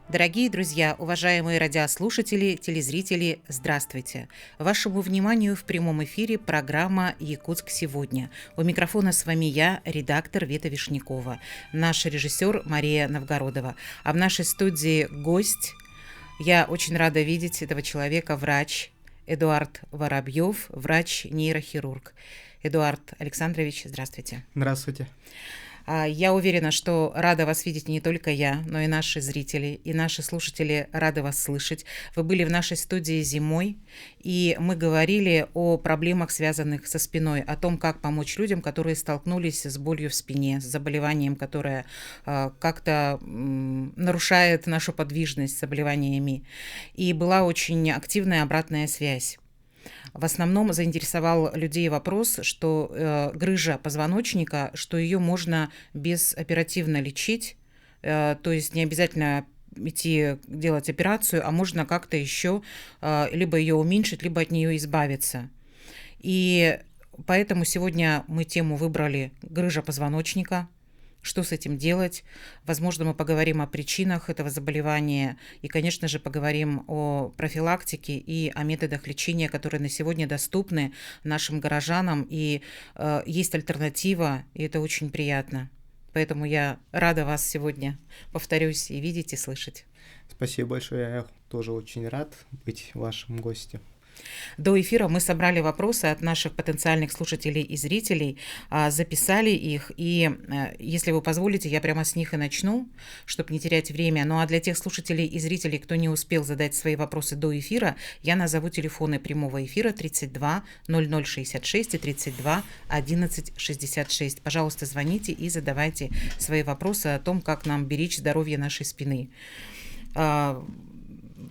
Дорогие друзья, уважаемые радиослушатели, телезрители, здравствуйте! Вашему вниманию в прямом эфире программа «Якутск сегодня». У микрофона с вами я, редактор Вета Вишнякова, наш режиссер Мария Новгородова. А в нашей студии гость. Я очень рада видеть этого человека, врач Эдуард Воробьев, врач-нейрохирург. Эдуард Александрович, здравствуйте. Здравствуйте. Я уверена, что рада вас видеть не только я, но и наши зрители, и наши слушатели рады вас слышать. Вы были в нашей студии зимой, и мы говорили о проблемах, связанных со спиной, о том, как помочь людям, которые столкнулись с болью в спине, с заболеванием, которое как-то нарушает нашу подвижность, с заболеваниями. И была очень активная обратная связь. В основном заинтересовал людей вопрос, что грыжа позвоночника, что ее можно безоперативно лечить, то есть не обязательно идти делать операцию, а можно как-то еще либо ее уменьшить, либо от нее избавиться. И поэтому сегодня мы тему выбрали «Грыжа позвоночника». Что с этим делать? Возможно, мы поговорим о причинах этого заболевания и, конечно же, поговорим о профилактике и о методах лечения, которые на сегодня доступны нашим горожанам. И есть альтернатива, и это очень приятно. Поэтому я рада вас сегодня, повторюсь, и видеть, и слышать. Спасибо большое, я тоже очень рад быть вашим гостем. До эфира мы собрали вопросы от наших потенциальных слушателей и зрителей, записали их, и если вы позволите, я прямо с них и начну, чтобы не терять время. Ну а для тех слушателей и зрителей, кто не успел задать свои вопросы до эфира, я назову телефоны прямого эфира 32 0066 и 32 11 66. Пожалуйста, звоните и задавайте свои вопросы о том, как нам беречь здоровье нашей спины.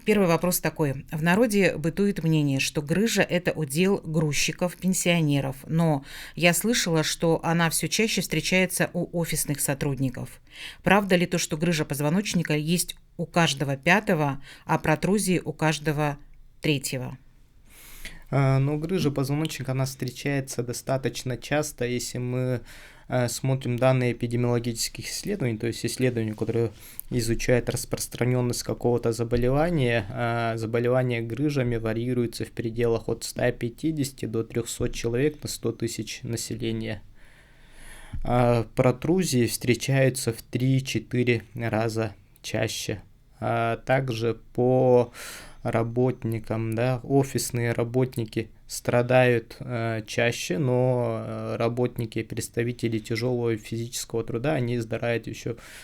Первый вопрос такой. В народе бытует мнение, что грыжа – это удел грузчиков, пенсионеров, но я слышала, что она все чаще встречается у офисных сотрудников. Правда ли то, что грыжа позвоночника есть у каждого пятого, а протрузии у каждого третьего? Но грыжа позвоночника, она встречается достаточно часто, если мы смотрим данные эпидемиологических исследований, то есть исследования, которые изучают распространенность какого-то заболевания. Заболевания грыжами варьируются в пределах от 150 до 300 человек на 100 тысяч населения. Протрузии встречаются в 3-4 раза чаще. Также по работникам, офисные работники страдают чаще, но работники, представители тяжелого физического труда, они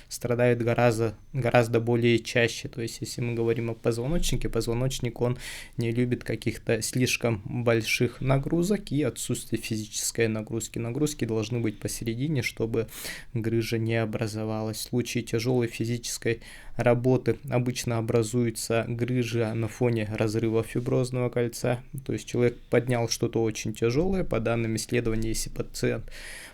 страдают гораздо более чаще. То есть, если мы говорим о позвоночнике, позвоночник, он не любит каких-то слишком больших нагрузок и отсутствие физической нагрузки. Нагрузки должны быть посередине, чтобы грыжа не образовалась. В случае тяжелой физической работы обычно образуется грыжа на фоне разрыва фиброзного кольца, то есть человек поднял что-то очень тяжелое. По данным исследований, если пациент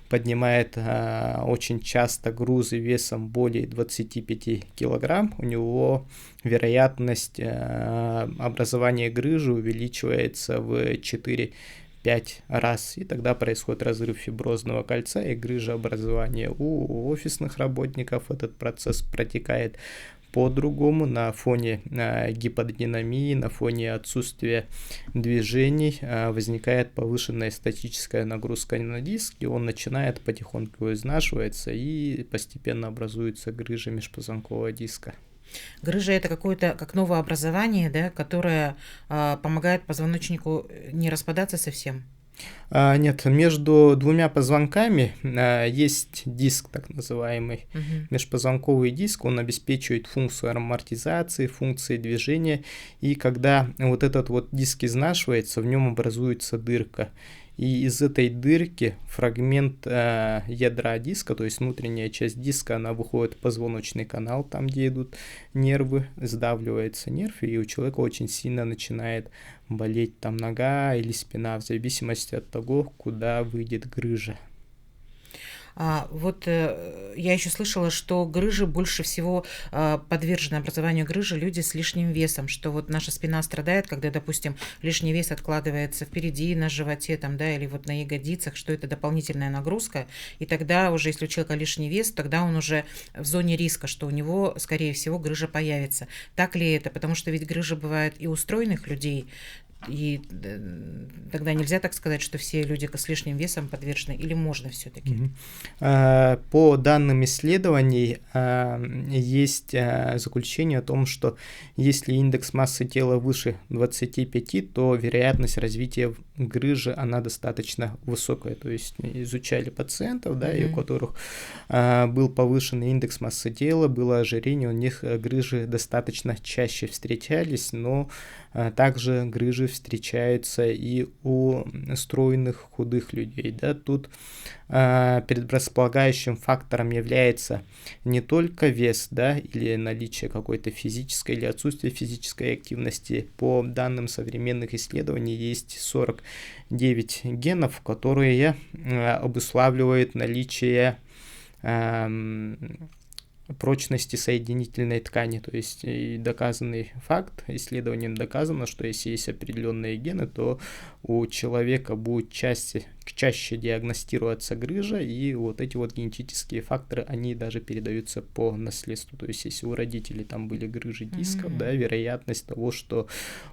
поднимает очень часто грузы весом более 25 килограмм, у него вероятность образования грыжи увеличивается в 4-5 раз, и тогда происходит разрыв фиброзного кольца и грыжа образования. У офисных работников этот процесс протекает по-другому, на фоне гиподинамии, на фоне отсутствия движений возникает повышенная статическая нагрузка на диск, и он начинает потихоньку изнашиваться и постепенно образуется грыжа межпозвонкового диска. Грыжа – это какое-то как новообразование, да, которое помогает позвоночнику не распадаться совсем? Нет, между двумя позвонками есть диск, так называемый межпозвонковый диск, он обеспечивает функцию амортизации, функции движения, и когда вот этот вот диск изнашивается, в нем образуется дырка. И из этой дырки фрагмент ядра диска, то есть внутренняя часть диска, она выходит в позвоночный канал, там где идут нервы, сдавливается нерв, и у человека очень сильно начинает болеть там нога или спина, в зависимости от того, куда выйдет грыжа. Я еще слышала, что грыжи больше всего подвержены образованию грыжи люди с лишним весом, что вот наша спина страдает, когда, допустим, лишний вес откладывается впереди на животе там, да, или вот на ягодицах, что это дополнительная нагрузка, и тогда уже, если у человека лишний вес, тогда он уже в зоне риска, что у него, скорее всего, грыжа появится. Так ли это? Потому что ведь грыжа бывает и у стройных людей, и тогда нельзя так сказать, что все люди с лишним весом подвержены, или можно все-таки? По данным исследований есть заключение о том, что если индекс массы тела выше 25, то вероятность развития грыжи, она достаточно высокая. То есть изучали пациентов, да, и у которых был повышенный индекс массы тела, было ожирение, у них грыжи достаточно чаще встречались, но также грыжи встречаются и у стройных худых людей. Да. Тут предрасполагающим фактором является не только вес, да, или наличие какой-то физической или отсутствие физической активности. По данным современных исследований есть 49 генов, которые обуславливают наличие прочности соединительной ткани, то есть и доказанный факт, исследованием доказано, что если есть определенные гены, то у человека будет чаще диагностироваться грыжа, и вот эти вот генетические факторы, они даже передаются по наследству, то есть если у родителей там были грыжи дисков, да, вероятность того, что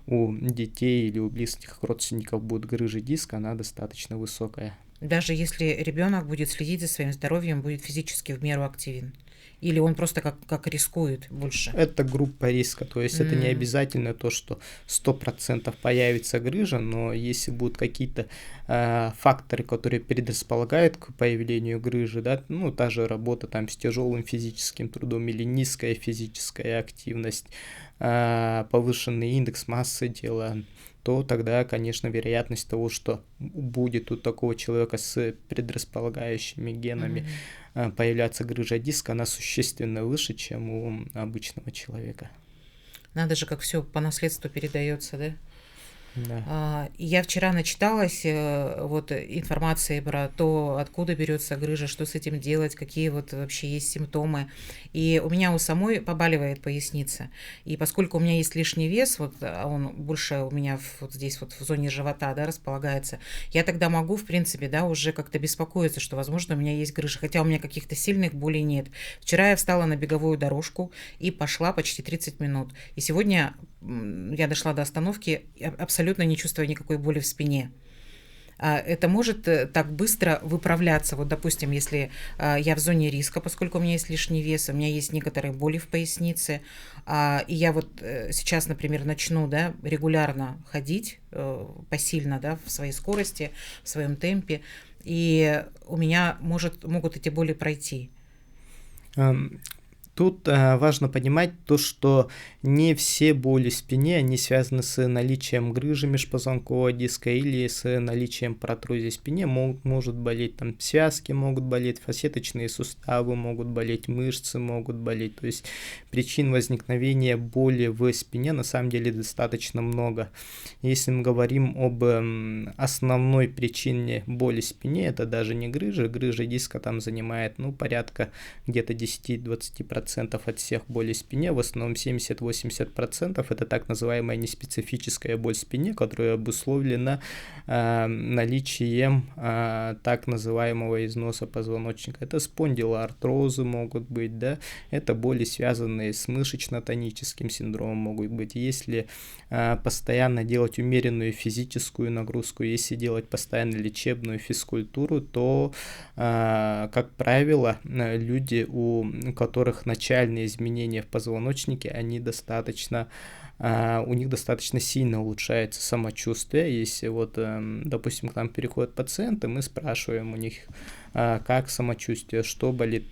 у детей или у близких родственников будет грыжи диска, она достаточно высокая. Даже если ребенок будет следить за своим здоровьем, будет физически в меру активен? Или он просто как рискует больше? Это группа риска, то есть это не обязательно то, что 100% появится грыжа, но если будут какие-то факторы, которые предрасполагают к появлению грыжи, да, ну, та же работа там с тяжелым физическим трудом или низкая физическая активность, повышенный индекс массы тела, то тогда, конечно, вероятность того, что будет у такого человека с предрасполагающими генами появляться грыжа диска, она существенно выше, чем у обычного человека. Надо же, как все по наследству передается, да? Да. Я вчера начиталась вот информации про то, откуда берется грыжа, что с этим делать, какие вот вообще есть симптомы. И у меня у самой побаливает поясница. И поскольку у меня есть лишний вес, вот он больше у меня вот здесь вот в зоне живота, да, располагается, я тогда могу, в принципе, да, уже как-то беспокоиться, что, возможно, у меня есть грыжа, хотя у меня каких-то сильных болей нет. Вчера я встала на беговую дорожку и пошла почти 30 минут. И сегодня я дошла до остановки, абсолютно не чувствуя никакой боли в спине. Это может так быстро выправляться. Вот, допустим, если я в зоне риска, поскольку у меня есть лишний вес, у меня есть некоторые боли в пояснице, и я вот сейчас, например, начну, да, регулярно ходить посильно, да, в своей скорости, в своем темпе, и у меня могут эти боли пройти. Тут важно понимать то, что не все боли в спине, они связаны с наличием грыжи межпозвонкового диска или с наличием протрузии в спине. Может болеть там связки, могут болеть фасеточные суставы, могут болеть мышцы, могут болеть. То есть причин возникновения боли в спине на самом деле достаточно много. Если мы говорим об основной причине боли в спине, это даже не грыжа. Грыжа диска там занимает порядка где-то 10-20% от всех болей в спине, в основном 70-80% это так называемая неспецифическая боль в спине, которая обусловлена наличием так называемого износа позвоночника. Это спондилоартрозы могут быть, да, это боли, связанные с мышечно-тоническим синдромом могут быть. Если постоянно делать умеренную физическую нагрузку, если делать постоянно лечебную физкультуру, то, как правило, люди, у которых начальные изменения в позвоночнике, они у них достаточно сильно улучшается самочувствие. Если вот, допустим, к нам переходят пациенты, мы спрашиваем у них, как самочувствие, что болит,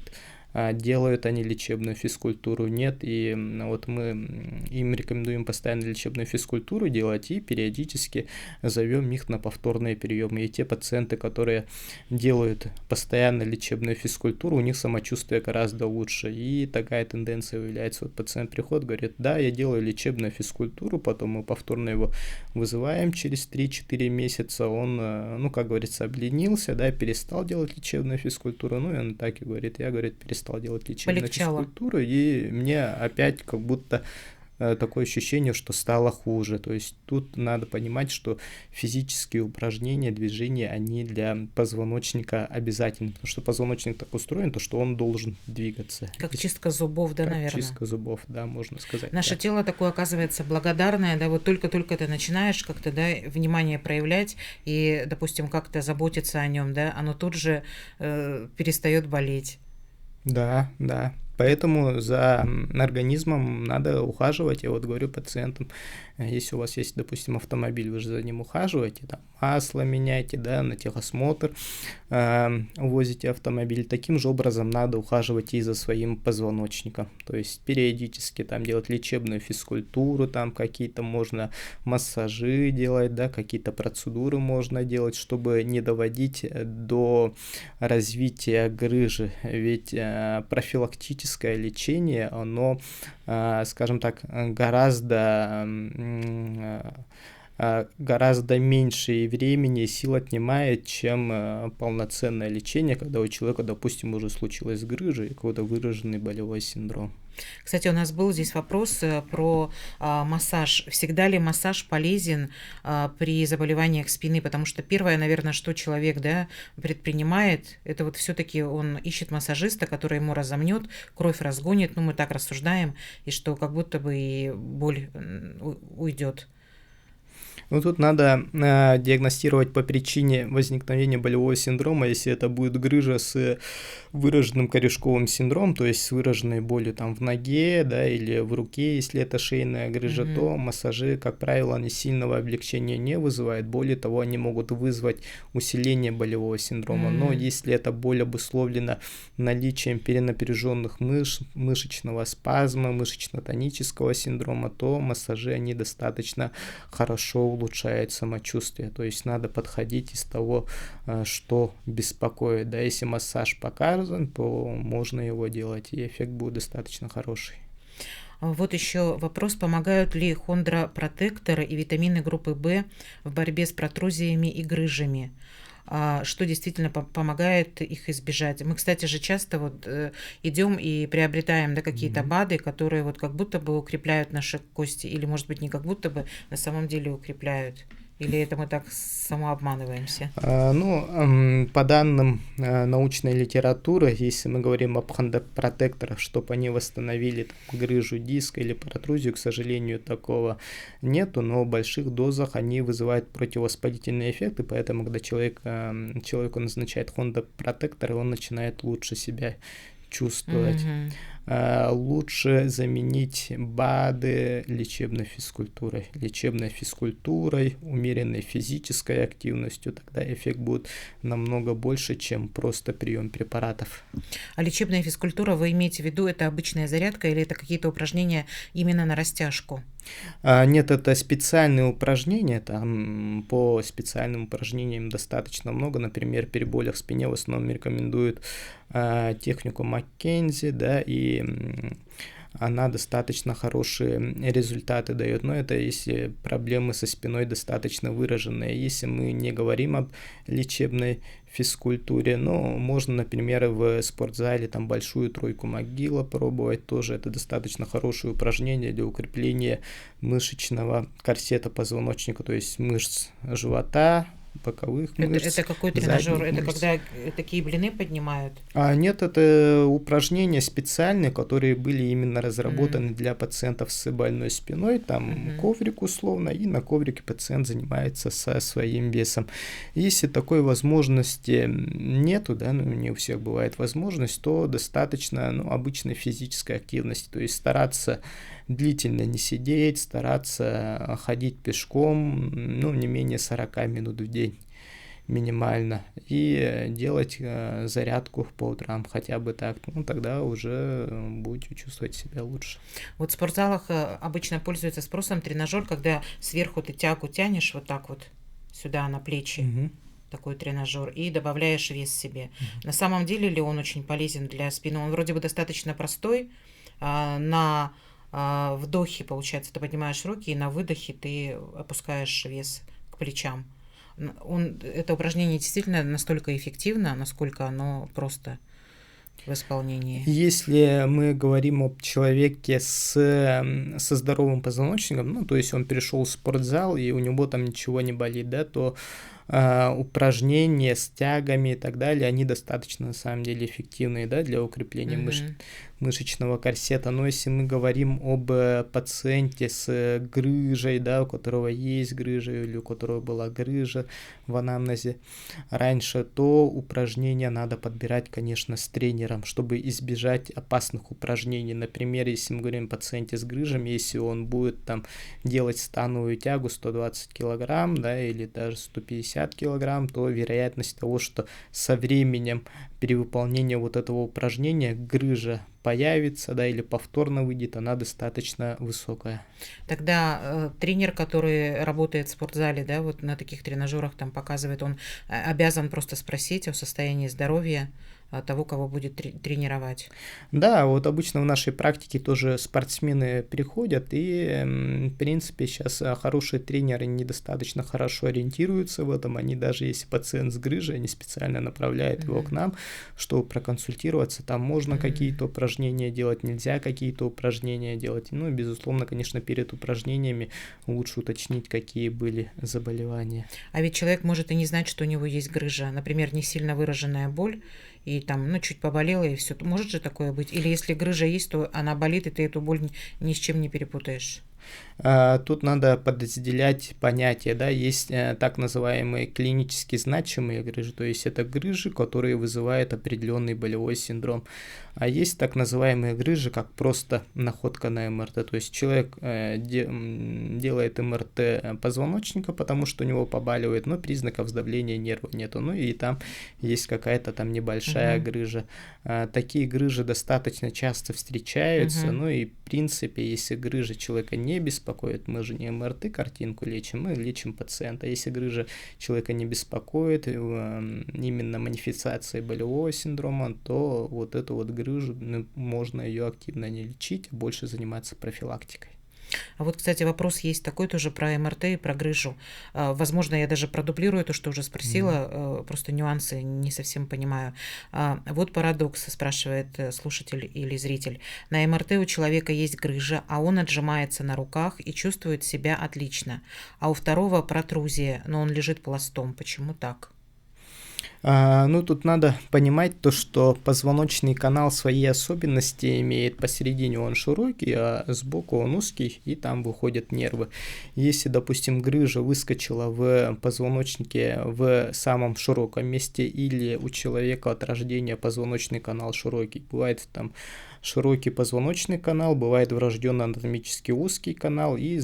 делают они лечебную физкультуру, нет, и вот мы им рекомендуем постоянно лечебную физкультуру делать и периодически зовем их на повторные приемы. И те пациенты, которые делают постоянно лечебную физкультуру, у них самочувствие гораздо лучше, и такая тенденция выявляется. Вот пациент приходит, говорит: да, я делаю лечебную физкультуру, потом мы повторно его вызываем через 3-4 месяца, он, ну, как говорится, обленился, да, перестал делать лечебную физкультуру, ну, и он так и говорит: я, говорит, перестал делать лечебную Полегчало. физкультуру, и мне опять как будто такое ощущение, что стало хуже. То есть тут надо понимать, что физические упражнения, движения, они для позвоночника обязательны, потому что позвоночник так устроен, то что он должен двигаться. Как чистка зубов, да, Как наверное. чистка зубов, да, можно сказать. Наше да. тело такое оказывается благодарное, да, вот только-только ты начинаешь как-то, да, внимание проявлять и, допустим, как-то заботиться о нем, да, оно тут же перестает болеть. Да, да. Поэтому за организмом надо ухаживать. Я вот говорю пациентам, если у вас есть, допустим, автомобиль, вы же за ним ухаживаете, там масло меняете, да, на техосмотр возите автомобиль. Таким же образом надо ухаживать и за своим позвоночником. То есть периодически там делать лечебную физкультуру, там какие-то можно массажи делать, да, какие-то процедуры можно делать, чтобы не доводить до развития грыжи. Ведь профилактическое лечение, оно, скажем так, гораздо меньше времени и сил отнимает, чем полноценное лечение, когда у человека, допустим, уже случилась грыжа и какой-то выраженный болевой синдром. Кстати, у нас был здесь вопрос про массаж. Всегда ли массаж полезен при заболеваниях спины? Потому что первое, наверное, что человек, да, предпринимает, это вот все-таки он ищет массажиста, который ему разомнет, кровь разгонит, ну мы так рассуждаем, и что как будто бы и боль уйдет. Ну, тут надо диагностировать по причине возникновения болевого синдрома, если это будет грыжа с выраженным корешковым синдромом, то есть с выраженной болью там в ноге, да, или в руке, если это шейная грыжа, то массажи, как правило, они сильного облегчения не вызывают, более того, они могут вызвать усиление болевого синдрома, но если эта боль обусловлена наличием перенапряженных мышц, мышечного спазма, мышечно-тонического синдрома, то массажи, они достаточно хорошо улучшает самочувствие, то есть надо подходить из того, что беспокоит, да, если массаж показан, то можно его делать, и эффект будет достаточно хороший. Вот еще вопрос, помогают ли хондропротекторы и витамины группы В в борьбе с протрузиями и грыжами? Что действительно помогает их избежать. Мы, кстати же, часто вот идем и приобретаем, да, какие-то БАДы, которые вот как будто бы укрепляют наши кости, или, может быть, не как будто бы, на самом деле укрепляют. Или это мы так самообманываемся? По данным научной литературы, если мы говорим об хондропротекторах, чтобы они восстановили там грыжу диска или протрузию, к сожалению, такого нету, но в больших дозах они вызывают противовоспалительные эффекты, поэтому, когда человеку назначает хондропротекторы, он начинает лучше себя чувствовать. Лучше заменить БАДы лечебной физкультурой, умеренной физической активностью, тогда эффект будет намного больше, чем просто прием препаратов. А лечебная физкультура, вы имеете в виду, это обычная зарядка или это какие-то упражнения именно на растяжку? Нет, это специальные упражнения, там по специальным упражнениям достаточно много, например, при болях в спине в основном рекомендуют технику Маккензи, да, и она достаточно хорошие результаты дает, но это если проблемы со спиной достаточно выраженные. Если мы не говорим об лечебной физкультуре, но можно, например, в спортзале там большую тройку могила пробовать, тоже это достаточно хорошее упражнение для укрепления мышечного корсета позвоночника, то есть мышц живота, боковых мышц. Это какой тренажер? Это когда такие блины поднимают? Нет, это упражнения специальные, которые были именно разработаны для пациентов с больной спиной. Там коврик условно, и на коврике пациент занимается со своим весом. Если такой возможности нету, да, не у всех бывает возможность, то достаточно обычной физической активности. То есть стараться длительно не сидеть, стараться ходить пешком, не менее 40 минут в день. минимально, и делать зарядку по утрам хотя бы так, ну тогда уже будете чувствовать себя лучше. Вот в спортзалах обычно пользуется спросом тренажер, когда сверху ты тягу тянешь вот так вот сюда на плечи, такой тренажер, и добавляешь вес себе. На самом деле ли он очень полезен для спины? Он вроде бы достаточно простой. На вдохе, получается, ты поднимаешь руки, и на выдохе ты опускаешь вес к плечам. Это упражнение действительно настолько эффективно, насколько оно просто в исполнении. Если мы говорим об человеке со здоровым позвоночником, ну, то есть он перешел в спортзал, и у него там ничего не болит, да, то упражнения с тягами и так далее, они достаточно, на самом деле, эффективные, да, для укрепления мышечного корсета. Но если мы говорим об пациенте с грыжей, да, у которого есть грыжа или у которого была грыжа в анамнезе раньше, то упражнения надо подбирать, конечно, с тренером, чтобы избежать опасных упражнений. Например, если мы говорим о пациенте с грыжами, если он будет там делать становую тягу 120 килограмм, да, или даже 150 килограмм, то вероятность того, что со временем при выполнении вот этого упражнения грыжа появится, да, или повторно выйдет, она достаточно высокая. Тогда тренер, который работает в спортзале, да, вот на таких тренажерах там показывает, он обязан просто спросить о состоянии здоровья того, кого будет тренировать. Да, вот обычно в нашей практике тоже спортсмены приходят, и, в принципе, сейчас хорошие тренеры недостаточно хорошо ориентируются в этом, они даже если пациент с грыжей, они специально направляют его к нам, чтобы проконсультироваться, там можно какие-то упражнения делать, нельзя какие-то упражнения делать, ну, и, безусловно, конечно, перед упражнениями лучше уточнить, какие были заболевания. А ведь человек может и не знать, что у него есть грыжа, например, не сильно выраженная боль, и там, ну, чуть поболело, и все. Может же такое быть? Или если грыжа есть, то она болит, и ты эту боль ни с чем не перепутаешь? Тут надо подразделять понятия, да, есть так называемые клинически значимые грыжи, то есть это грыжи, которые вызывают определенный болевой синдром, а есть так называемые грыжи, как просто находка на МРТ, то есть человек делает МРТ позвоночника, потому что у него побаливает, но признаков сдавления нерва нету, ну и там есть какая-то там небольшая грыжа. Такие грыжи достаточно часто встречаются, ну и в принципе, если грыжа человека не беспокоит, мы же не МРТ картинку лечим, мы лечим пациента. Если грыжа человека не беспокоит, именно манифестация болевого синдрома, то вот эту вот грыжу можно ее активно не лечить, а больше заниматься профилактикой. А вот, кстати, вопрос есть такой тоже про МРТ и про грыжу. Возможно, я даже продублирую то, что уже спросила, просто нюансы не совсем понимаю. Вот парадокс, спрашивает слушатель или зритель. На МРТ у человека есть грыжа, а он отжимается на руках и чувствует себя отлично. А у второго протрузия, но он лежит пластом. Почему так? Ну, тут надо понимать то, что позвоночный канал свои особенности имеет. Посередине он широкий, а сбоку он узкий, и там выходят нервы. Если, допустим, грыжа выскочила в позвоночнике в самом широком месте, или у человека от рождения позвоночный канал широкий, бывает там широкий позвоночный канал, бывает врожденный анатомически узкий канал, и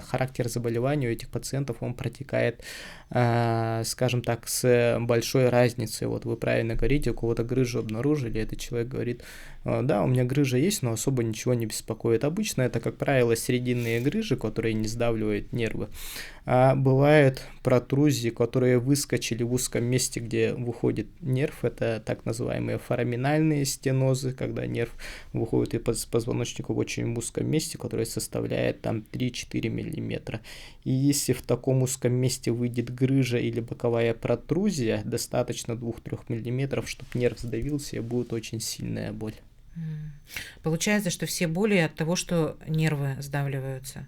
характер заболевания у этих пациентов, он протекает, скажем так, с большой разницей. Вот вы правильно говорите, у кого-то грыжу обнаружили, этот человек говорит: да, у меня грыжа есть, но особо ничего не беспокоит. Обычно это, как правило, срединные грыжи, которые не сдавливают нервы. А бывают протрузии, которые выскочили в узком месте, где выходит нерв. Это так называемые фораминальные стенозы, когда нерв выходит из позвоночника в очень узком месте, которое составляет там 3-4 мм. И если в таком узком месте выйдет грыжа или боковая протрузия, достаточно 2-3 мм, чтобы нерв сдавился, и будет очень сильная боль. Получается, что все боли от того, что нервы сдавливаются.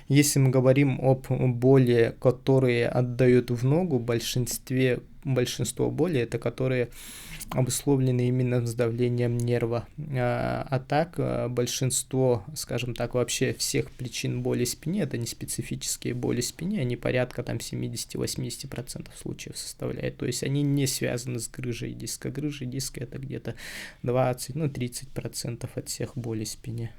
Если мы говорим об боли, которые отдают в ногу, большинство боли это которые обусловлены именно сдавлением нерва. А так большинство, скажем так, вообще всех причин боли в спине, это не специфические боли в спине, они порядка там 70-80% случаев составляют. То есть они не связаны с грыжей диска. Грыжа диска это где-то 20-30% от всех болей в спине.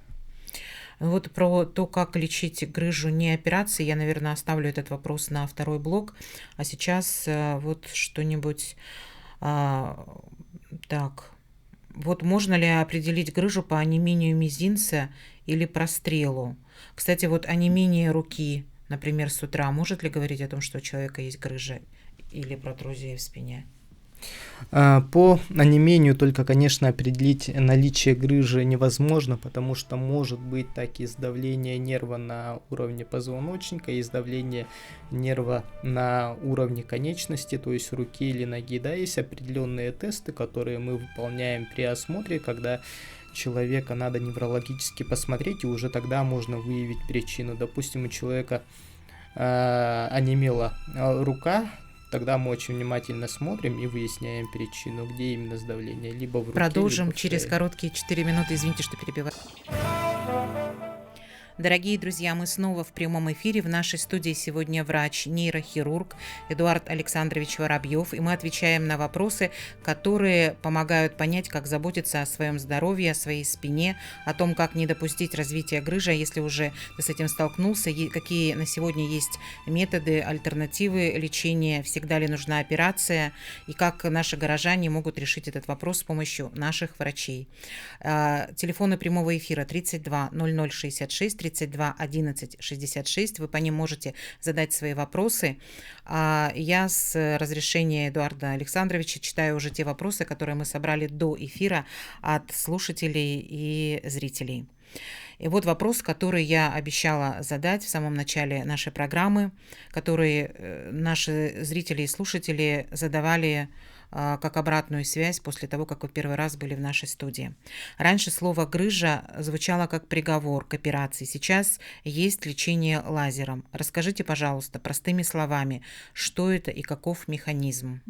Вот про то, как лечить грыжу не операцией, я, наверное, оставлю этот вопрос на второй блок. А сейчас вот что-нибудь а, так. Вот можно ли определить грыжу по онемению мизинца или прострелу? Кстати, вот онемение руки, например, с утра, может ли говорить о том, что у человека есть грыжа или протрузия в спине? По онемению только, конечно, определить наличие грыжи невозможно, потому что может быть так и сдавление нерва на уровне позвоночника, и сдавление нерва на уровне конечности, то есть руки или ноги. Да, есть определенные тесты, которые мы выполняем при осмотре, когда человека надо неврологически посмотреть, и уже тогда можно выявить причину. Допустим, у человека онемела рука, тогда мы очень внимательно смотрим и выясняем причину, где именно сдавление, либо в руке, Продолжим либо в через шее. короткие 4 минуты. Извините, что перебиваю. Дорогие друзья, мы снова в прямом эфире. В нашей студии сегодня врач-нейрохирург Эдуард Александрович Воробьев, и мы отвечаем на вопросы, которые помогают понять, как заботиться о своем здоровье, о своей спине, о том, как не допустить развития грыжи, если уже ты с этим столкнулся, какие на сегодня есть методы, альтернативы лечения, всегда ли нужна операция, и как наши горожане могут решить этот вопрос с помощью наших врачей. Телефоны прямого эфира 32 0066, 32 11 66. Вы по ним можете задать свои вопросы. Я с разрешения Эдуарда Александровича читаю уже те вопросы, которые мы собрали до эфира от слушателей и зрителей. И вот вопрос, который я обещала задать в самом начале нашей программы, который наши зрители и слушатели задавали как обратную связь после того, как вы первый раз были в нашей студии. Раньше слово «грыжа» звучало как приговор к операции. Сейчас есть лечение лазером. Расскажите, пожалуйста, простыми словами, что это и каков механизм?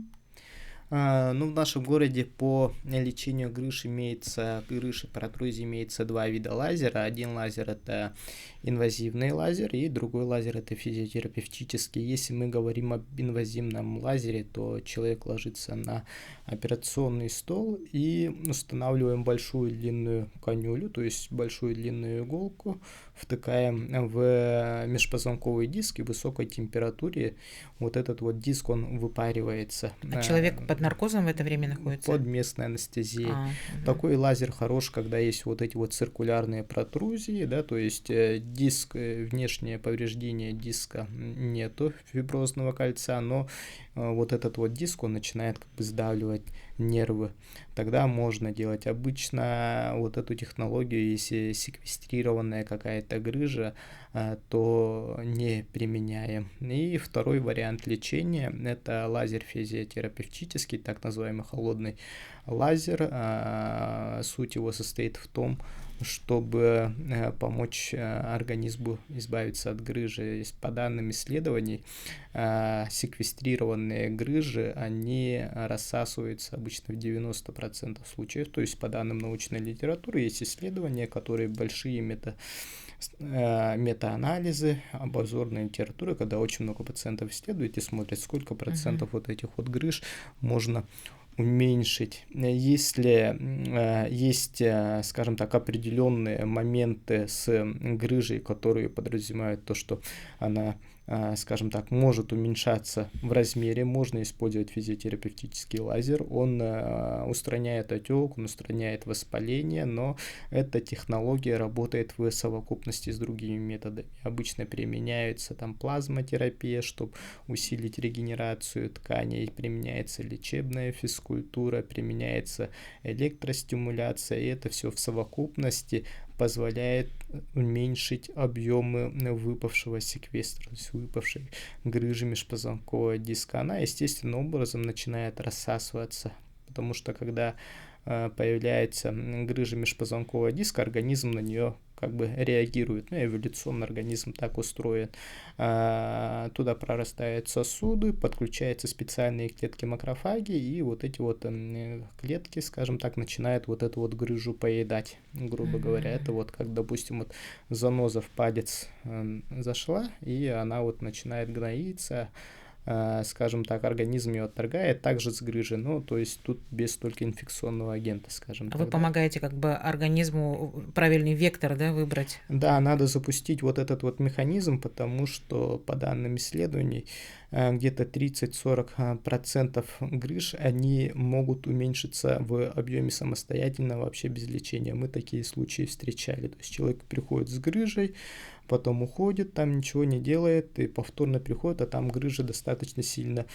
Ну, в нашем городе по лечению грыжи протрузии имеется два вида лазера. Один лазер – это инвазивный лазер, и другой лазер – это физиотерапевтический. Если мы говорим об инвазивном лазере, то человек ложится на операционный стол и устанавливаем большую длинную канюлю, то есть большую длинную иголку, втыкаем в межпозвонковый диск, и в высокой температуре вот этот вот диск, он выпаривается. А человек под наркозом в это время находится? Под местной анестезией. Такой лазер хорош, когда есть вот эти вот циркулярные протрузии, да, то есть диск, внешнее повреждение диска нету, фиброзного кольца, но вот этот вот диск, он начинает как бы сдавливать нервы. Тогда можно делать. Обычно вот эту технологию, если секвестрированная какая-то грыжа, то не применяем. И второй вариант лечения – это лазер физиотерапевтический, так называемый холодный лазер. Суть его состоит в том, чтобы помочь организму избавиться от грыжи. По данным исследований, секвестрированные грыжи, они рассасываются обычно в 90% случаев. То есть по данным научной литературы есть исследования, которые большие мета-анализы, обзорная литература, когда очень много пациентов исследуют и смотрят, сколько процентов вот этих вот грыж можно уменьшить. Если есть, скажем так, определенные моменты с грыжей, которые подразумевают то, что она, скажем так, может уменьшаться в размере, можно использовать физиотерапевтический лазер. Он устраняет отек, он устраняет воспаление, но эта технология работает в совокупности с другими методами. Обычно применяется там плазмотерапия, чтобы усилить регенерацию тканей, применяется лечебная физкультура, применяется электростимуляция, и это все в совокупности позволяет уменьшить объемы выпавшего секвестра, то есть выпавшей грыжи межпозвонкового диска. Она естественным образом начинает рассасываться, потому что когда появляется грыжа межпозвонкового диска, организм на нее как бы реагирует. Эволюционно организм так устроен. Туда прорастают сосуды, подключаются специальные клетки макрофаги, и вот эти вот клетки, скажем так, начинают вот эту вот грыжу поедать, грубо говоря. Это вот как, допустим, вот заноза в палец зашла, и она вот начинает гноиться, скажем так, организм ее отторгает, также с грыжей, ну, то есть тут без только инфекционного агента, скажем Вы так, да. помогаете как бы организму правильный вектор, да, выбрать? Да, надо запустить вот этот вот механизм, потому что по данным исследований где-то 30-40% грыж, они могут уменьшиться в объеме самостоятельно вообще без лечения. Мы такие случаи встречали. То есть человек приходит с грыжей, потом уходит, там ничего не делает, и повторно приходит, а там грыжа достаточно сильно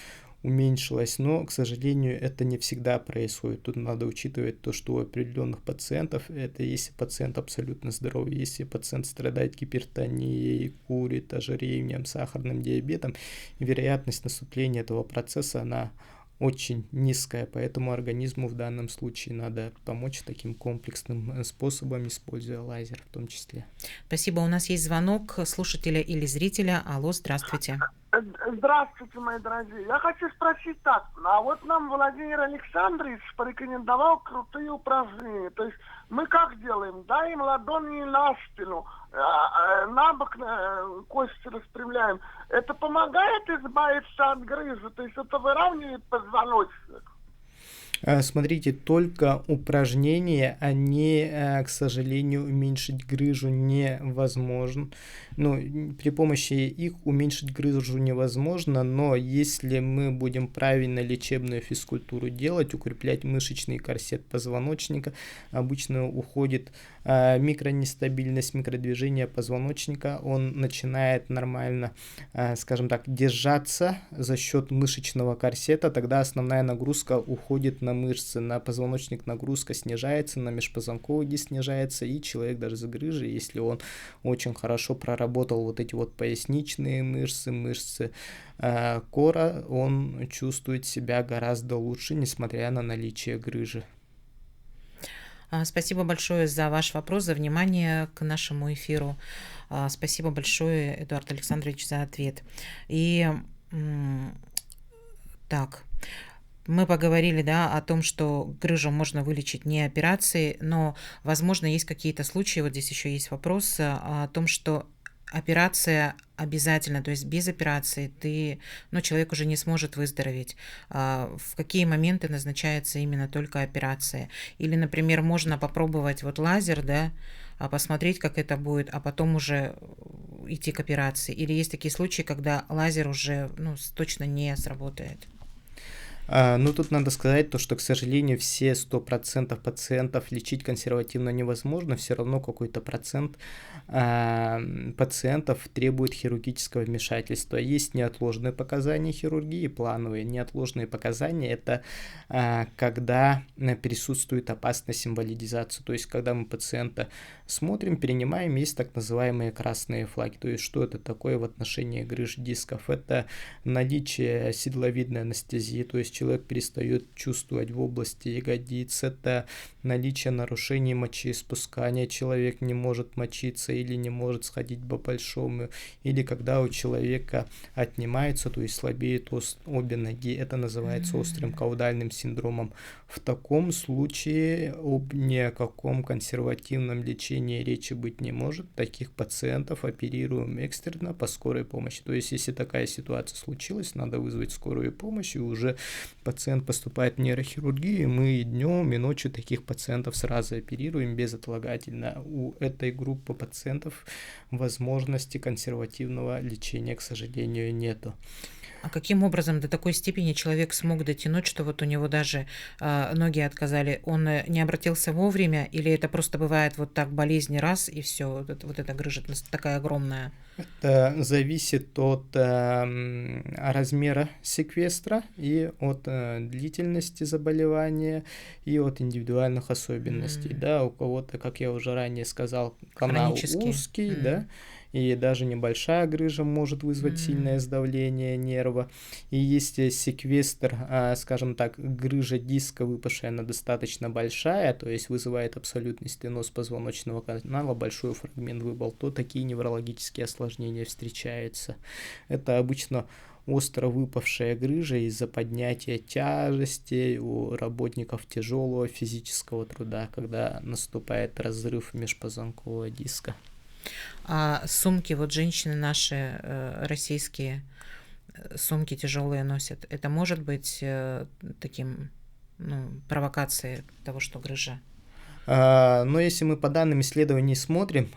уменьшилась, но, к сожалению, это не всегда происходит. Тут надо учитывать то, что у определенных пациентов, это если пациент абсолютно здоровый, если пациент страдает гипертонией, курит, ожирением, сахарным диабетом, вероятность наступления этого процесса, она очень низкая, поэтому организму в данном случае надо помочь таким комплексным способом, используя лазер в том числе. Спасибо. У нас есть звонок слушателя или зрителя. Алло, здравствуйте. Здравствуйте, мои дорогие. Я хочу спросить так. А вот нам Владимир Александрович порекомендовал крутые упражнения. То есть мы как делаем? Даем ладони на спину, на бок кости распрямляем. Это помогает избавиться от грыжи? То есть это выравнивает позвоночник? Смотрите, только упражнения, они, к сожалению, уменьшить грыжу невозможно. Ну, при помощи их уменьшить грыжу невозможно, но если мы будем правильно лечебную физкультуру делать, укреплять мышечный корсет позвоночника, обычно уходит микронестабильность, микродвижение позвоночника, он начинает нормально, скажем так, держаться за счет мышечного корсета, тогда основная нагрузка уходит на мышцы, на позвоночник нагрузка снижается, на межпозвонковый диск снижается, и человек даже с грыжей, если он очень хорошо проработал вот эти вот поясничные мышцы, мышцы кора, он чувствует себя гораздо лучше, несмотря на наличие грыжи. Спасибо большое за ваш вопрос, за внимание к нашему эфиру. Спасибо большое, Эдуард Александрович, за ответ. И так, мы поговорили, да, о том, что грыжу можно вылечить не операцией, но, возможно, есть какие-то случаи, вот здесь еще есть вопрос о том, что операция обязательно, то есть без операции человек уже не сможет выздороветь. В какие моменты назначается именно только операция? Или, например, можно попробовать вот лазер, да, посмотреть, как это будет, а потом уже идти к операции? Или есть такие случаи, когда лазер уже точно не сработает? Ну, тут надо сказать то, что, к сожалению, все 100% пациентов лечить консервативно невозможно, все равно какой-то процент пациентов требует хирургического вмешательства. Есть неотложные показания хирургии, плановые. Неотложные показания – это когда присутствует опасность инвалидизации, то есть когда мы пациента смотрим, принимаем, есть так называемые красные флаги. То есть что это такое в отношении грыж дисков? Это наличие седловидной анестезии, то есть человек перестает чувствовать в области ягодиц, это наличие нарушений мочеиспускания, человек не может мочиться или не может сходить по большому, или когда у человека отнимаются, то есть слабеют обе ноги, это называется острым каудальным синдромом. В таком случае об никаком консервативном лечении речи быть не может, таких пациентов оперируем экстренно по скорой помощи. То есть, если такая ситуация случилась, надо вызвать скорую помощь, и уже пациент поступает в нейрохирургию, и мы днем и ночью таких пациентов сразу оперируем безотлагательно. У этой группы пациентов возможности консервативного лечения, к сожалению, нету. А каким образом до такой степени человек смог дотянуть, что вот у него даже ноги отказали? Он не обратился вовремя, или это просто бывает вот так, болезнь раз, и все, вот эта грыжа такая огромная? Это зависит от размера секвестра и от длительности заболевания и от индивидуальных особенностей. Да, у кого-то, как я уже ранее сказал, канал узкий, да, и даже небольшая грыжа может вызвать сильное сдавление нерва. И если секвестр, скажем так, грыжа диска выпавшая, она достаточно большая, то есть вызывает абсолютный стеноз позвоночного канала, большой фрагмент выпал, то такие неврологические осложнения встречаются. Это обычно остро выпавшая грыжа из-за поднятия тяжестей у работников тяжелого физического труда, когда наступает разрыв межпозвонкового диска. А сумки, вот женщины наши российские, сумки тяжелые носят, это может быть таким, провокацией того, что грыжа? Но если мы по данным исследований смотрим,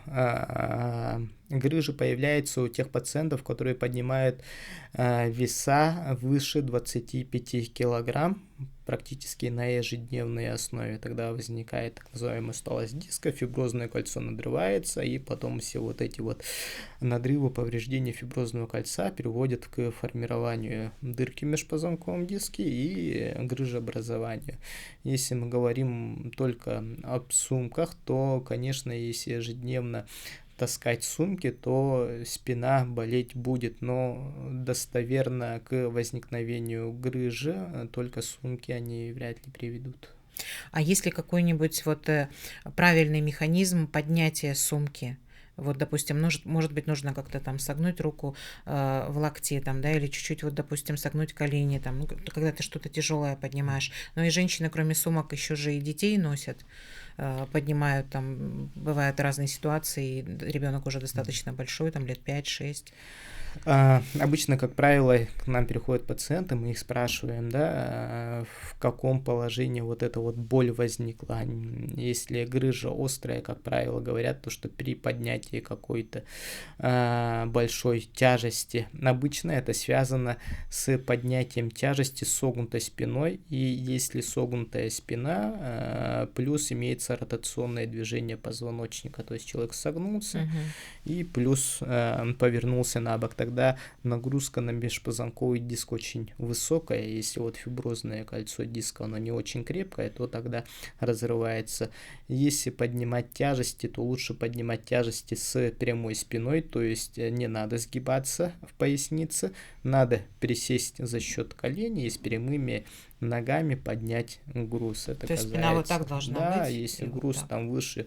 грыжа появляется у тех пациентов, которые поднимают веса выше 25 килограмм практически на ежедневной основе. Тогда возникает так называемая усталость диска, фиброзное кольцо надрывается, и потом все вот эти вот надрывы, повреждения фиброзного кольца приводят к формированию дырки в межпозвонковом диске и грыжеобразованию. Если мы говорим только об сумках, то, конечно, если ежедневно таскать сумки, то спина болеть будет, но достоверно к возникновению грыжи только сумки они вряд ли приведут. А есть ли какой-нибудь правильный механизм поднятия сумки? Вот, допустим, может быть, нужно как-то там согнуть руку в локте, там, да, или чуть-чуть, допустим, согнуть колени, там, когда ты что-то тяжелое поднимаешь. Но и женщины, кроме сумок, еще же и детей носят, поднимают, там, бывают разные ситуации, и ребенок уже достаточно большой, там, лет 5-6. Обычно, как правило, к нам приходят пациенты, мы их спрашиваем, да, в каком положении вот эта вот боль возникла. Если грыжа острая, как правило, говорят, то, что при поднятии какой-то большой тяжести, обычно это связано с поднятием тяжести согнутой спиной, и если согнутая спина, плюс имеется ротационное движение позвоночника, то есть человек согнулся, и плюс повернулся на бок, тогда нагрузка на межпозвонковый диск очень высокая. Если вот фиброзное кольцо диска, оно не очень крепкое, то тогда разрывается. Если поднимать тяжести, то лучше поднимать тяжести с прямой спиной, то есть не надо сгибаться в пояснице, надо присесть за счет коленей и с прямыми ногами поднять груз. Это то есть спина вот так должна быть? Да, если груз вот там выше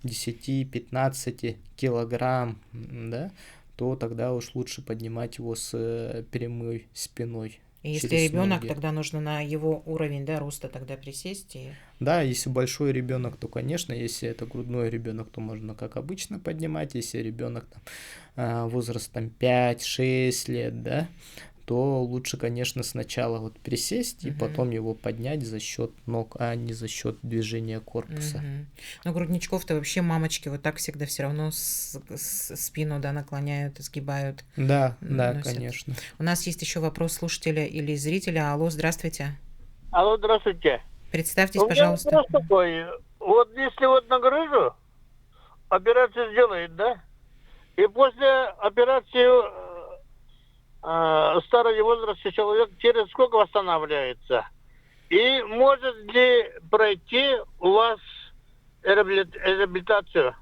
10-15 килограмм, да, то тогда уж лучше поднимать его с прямой спиной. И если ребенок, тогда нужно на его уровень, да, роста тогда присесть. Да, если большой ребенок, то, конечно, если это грудной ребенок, то можно как обычно поднимать. Если ребенок возрастом 5-6 лет, да, то лучше, конечно, сначала вот присесть и потом его поднять за счет ног, а не за счет движения корпуса. Но грудничков-то вообще мамочки вот так всегда все равно спину, да, наклоняют, сгибают. Да, носят. Конечно. У нас есть еще вопрос слушателя или зрителя. Алло, здравствуйте. Алло, здравствуйте. Представьтесь, пожалуйста. У меня вопрос такой. Вот если вот на грыжу операцию сделает, да, и после операции старого возраста человек через сколько восстанавливается? И может ли пройти у вас реабилитацию?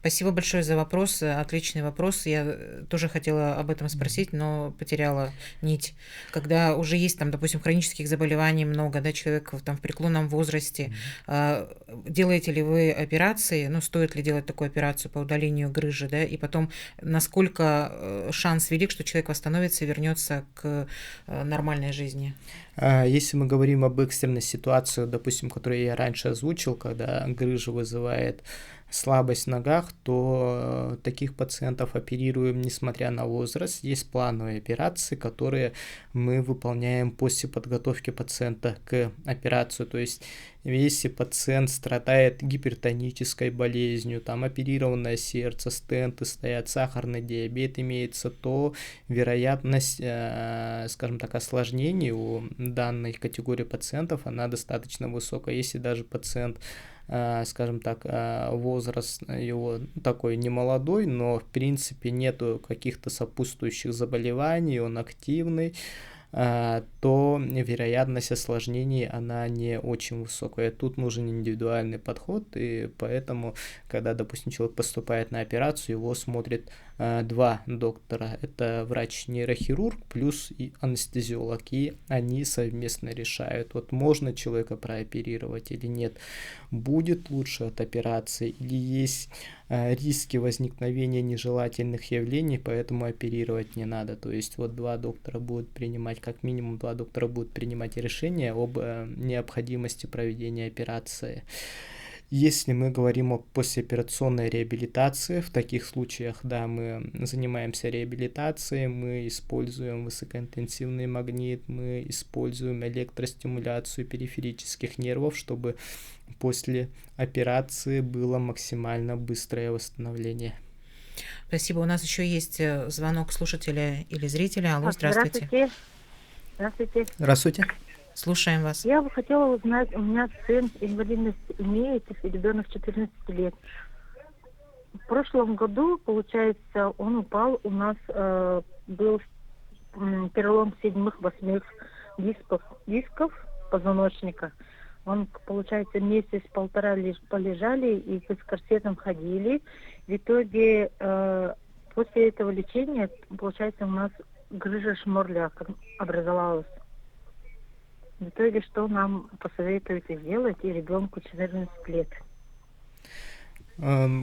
Спасибо большое за вопрос. Отличный вопрос. Я тоже хотела об этом спросить, но потеряла нить. Когда уже есть, там, допустим, хронических заболеваний много, да, человек там, в преклонном возрасте, делаете ли вы операции, стоит ли делать такую операцию по удалению грыжи, да, и потом насколько шанс велик, что человек восстановится и вернется к нормальной жизни? Если мы говорим об экстренной ситуации, допустим, которую я раньше озвучил, когда грыжа вызывает слабость в ногах, то таких пациентов оперируем несмотря на возраст. Есть плановые операции, которые мы выполняем после подготовки пациента к операции. То есть если пациент страдает гипертонической болезнью, там оперированное сердце, стенты стоят, сахарный диабет имеется, то вероятность, скажем так, осложнений у данной категории пациентов, она достаточно высокая. Если даже пациент, скажем так, возраст его такой немолодой, но в принципе нету каких-то сопутствующих заболеваний, он активный, то вероятность осложнений, она не очень высокая. Тут нужен индивидуальный подход, и поэтому, когда, допустим, человек поступает на операцию, его смотрит два доктора. Это врач-нейрохирург плюс и анестезиолог, и они совместно решают, вот можно человека прооперировать или нет, будет лучше от операции или есть риски возникновения нежелательных явлений, поэтому оперировать не надо. То есть вот два доктора будут принимать, как минимум два доктора будут принимать решение об необходимости проведения операции. Если мы говорим о послеоперационной реабилитации, в таких случаях, да, мы занимаемся реабилитацией, мы используем высокоинтенсивный магнит, мы используем электростимуляцию периферических нервов, чтобы после операции было максимально быстрое восстановление. Спасибо. У нас еще есть звонок слушателя или зрителя. Алло, здравствуйте. Здравствуйте. Здравствуйте. Слушаем вас. Я бы хотела узнать, у меня сын инвалидность имеет, ребенок 14 лет. В прошлом году, получается, он упал, у нас был перелом 7-8 дисков позвоночника. Он, получается, месяц-полтора полежали и с корсетом ходили. В итоге, после этого лечения, получается, у нас грыжа шморля образовалась. В итоге, что нам посоветуете сделать и ребенку 14 лет?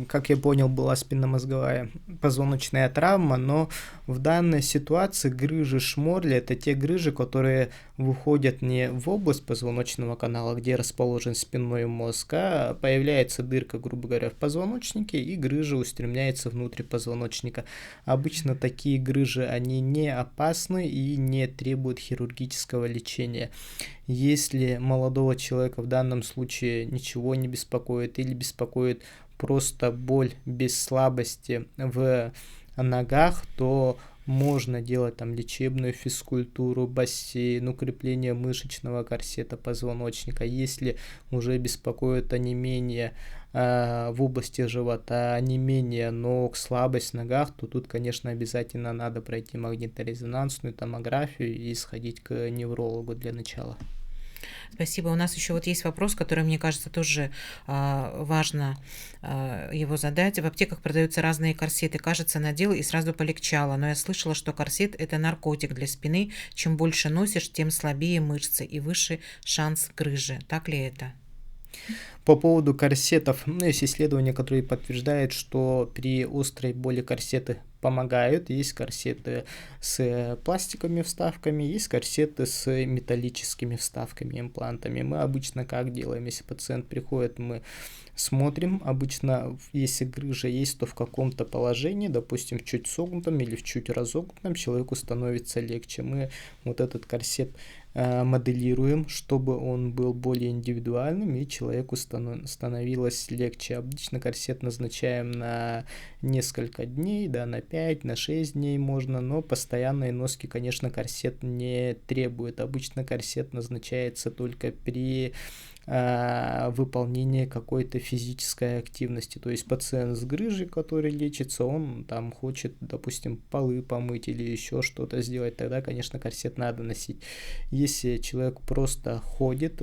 Как я понял, была спинномозговая позвоночная травма, но в данной ситуации грыжи шморли — это те грыжи, которые выходят не в область позвоночного канала, где расположен спинной мозг, а появляется дырка, грубо говоря, в позвоночнике, и грыжа устремляется внутрь позвоночника. Обычно такие грыжи, они не опасны и не требуют хирургического лечения. Если молодого человека в данном случае ничего не беспокоит или беспокоит просто боль без слабости в ногах, то можно делать там лечебную физкультуру, бассейн, укрепление мышечного корсета позвоночника. Если уже беспокоит онемение в области живота, онемение ног, слабость в ногах, то тут, конечно, обязательно надо пройти магнитно-резонансную томографию и сходить к неврологу для начала. Спасибо. У нас еще вот есть вопрос, который, мне кажется, тоже важно его задать. В аптеках продаются разные корсеты. Кажется, надел и сразу полегчало. Но я слышала, что корсет – это наркотик для спины. Чем больше носишь, тем слабее мышцы и выше шанс грыжи. Так ли это? По поводу корсетов, есть исследования, которые подтверждают, что при острой боли корсеты помогают. Есть корсеты с пластиковыми вставками, есть корсеты с металлическими вставками, имплантами. Мы обычно как делаем? Если пациент приходит, мы смотрим. Обычно, если грыжа есть, то в каком-то положении, допустим, в чуть согнутом или в чуть разогнутом, человеку становится легче. Мы вот этот корсет моделируем, чтобы он был более индивидуальным и человеку становилось легче. Обычно корсет назначаем на несколько дней, да, на 5, на 6 дней можно, но постоянной носки, конечно, корсет не требует. Обычно корсет назначается только при выполнение какой-то физической активности. То есть пациент с грыжей, который лечится, он там хочет, допустим, полы помыть или еще что-то сделать, тогда, конечно, корсет надо носить. Если человек просто ходит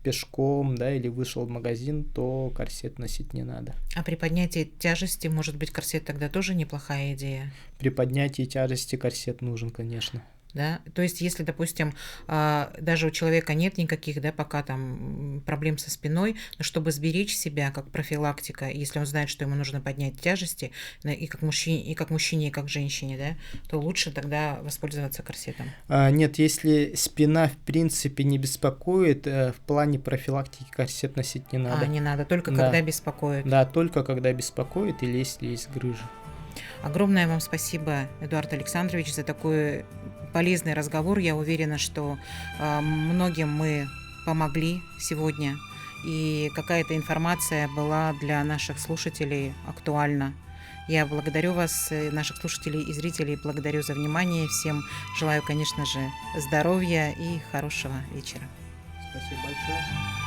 пешком, да, или вышел в магазин, то корсет носить не надо. А при поднятии тяжести, может быть, корсет тогда тоже неплохая идея? При поднятии тяжести корсет нужен, конечно. Да? То есть, если, допустим, даже у человека нет никаких, да, пока там проблем со спиной, но чтобы сберечь себя как профилактика, если он знает, что ему нужно поднять тяжести, и как мужчине, и как женщине, да, то лучше тогда воспользоваться корсетом. Нет, если спина в принципе не беспокоит, в плане профилактики корсет носить не надо. Не надо, только когда беспокоит. Да, только когда беспокоит или если есть грыжа. Огромное вам спасибо, Эдуард Александрович, за такой полезный разговор. Я уверена, что многим мы помогли сегодня, и какая-то информация была для наших слушателей актуальна. Я благодарю вас, наших слушателей и зрителей, благодарю за внимание. Всем желаю, конечно же, здоровья и хорошего вечера. Спасибо большое.